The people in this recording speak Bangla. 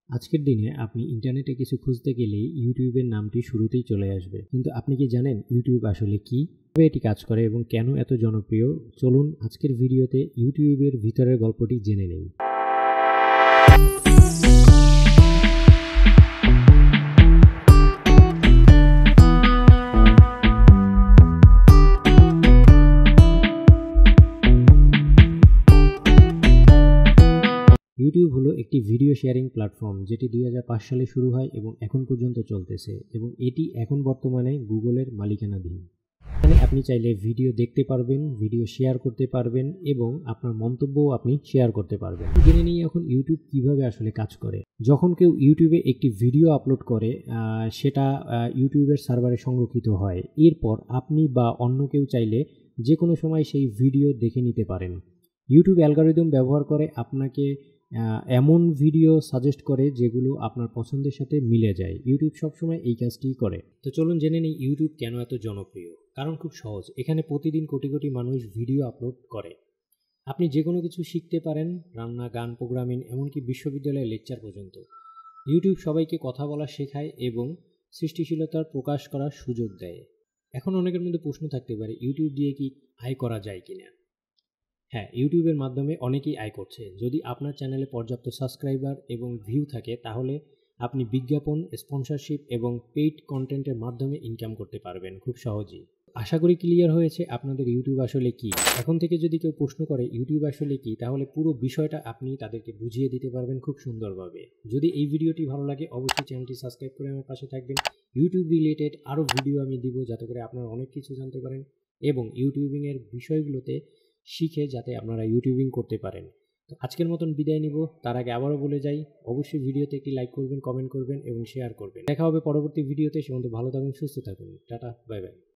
আজকের দিনে আপনি ইন্টারনেটে কিছু খুঁজতে গেলেই ইউটিউবের নামটি শুরুতেই চলে আসবে। কিন্তু আপনি কি জানেন ইউটিউব আসলে কি? কিভাবে এটি কাজ করে এবং কেন এত জনপ্রিয়? চলুন আজকের ভিডিওতে ইউটিউবের ভিতরের গল্পটি জেনে নেই। ইউটিউব হলো একটি ভিডিও শেয়ারিং প্ল্যাটফর্ম যেটি ২০০৫ সালে শুরু হয় এবং এখন পর্যন্ত চলতেছে, এবং এটি এখন বর্তমানে গুগলের মালিকানাধীন। এখানে আপনি চাইলে ভিডিও দেখতে পারবেন, ভিডিও শেয়ার করতে পারবেন এবং আপনার মন্তব্যও আপনি শেয়ার করতে পারবেন। জেনে নিই এখন ইউটিউব কিভাবে আসলে কাজ করে। যখন কেউ ইউটিউবে একটি ভিডিও আপলোড করে সেটা ইউটিউবের সার্ভারে সংরক্ষিত হয়। এরপর আপনি বা অন্য কেউ চাইলে যে কোনো সময় সেই ভিডিও দেখে নিতে পারেন। ইউটিউব অ্যালগরিদম ব্যবহার করে আপনাকে এমন ভিডিও সাজেস্ট করে যেগুলো আপনার পছন্দের সাথে মিলে যায়। ইউটিউব সবসময় এই কাজটিই করে। তো চলুন জেনে নিই ইউটিউব কেন এত জনপ্রিয়। কারণ খুব সহজ, এখানে প্রতিদিন কোটি কোটি মানুষ ভিডিও আপলোড করে। আপনি যে কোনো কিছু শিখতে পারেন, রান্না, গান, প্রোগ্রামিং, এমনকি বিশ্ববিদ্যালয়ের লেকচার পর্যন্ত। ইউটিউব সবাইকে কথা বলা শেখায় এবং সৃষ্টিশীলতার প্রকাশ করার সুযোগ দেয়। এখন অনেকের মধ্যে প্রশ্ন থাকতে পারে, ইউটিউব দিয়ে কি আয় করা যায় কিনা? হ্যাঁ, ইউটিউবের মাধ্যমে অনেকেই আয় করছে। যদি আপনার চ্যানেলে পর্যাপ্ত সাবস্ক্রাইবার এবং ভিউ থাকে তাহলে আপনি বিজ্ঞাপন, স্পন্সরশিপ এবং পেইড কন্টেন্টের মাধ্যমে ইনকাম করতে পারবেন খুব সহজেই। আশা করি ক্লিয়ার হয়েছে আপনাদের ইউটিউব আসলে কি। এখন থেকে যদি কেউ প্রশ্ন করে ইউটিউব আসলে কি, তাহলে পুরো বিষয়টা আপনি তাদেরকে বুঝিয়ে দিতে পারবেন খুব সুন্দরভাবে। যদি এই ভিডিওটি ভালো লাগে অবশ্যই চ্যানেলটি সাবস্ক্রাইব করে আমার পাশে থাকবেন। ইউটিউব রিলেটেড আরও ভিডিও আমি দিব যাতে করে আপনারা অনেক কিছু জানতে পারেন এবং ইউটিউবিংয়ের বিষয়গুলোতে শিখে যাতে আপনারা ইউটিউবিং করতে পারেন। তো আজকের মতন বিদায় নিব। তার আগে আবারও বলে যাই, অবশ্যই ভিডিওতে একটি লাইক করবেন, কমেন্ট করবেন এবং শেয়ার করবেন। দেখা হবে পরবর্তী ভিডিওতে। সে পর্যন্ত ভালো থাকুন, সুস্থ থাকুন। Tata, bye bye.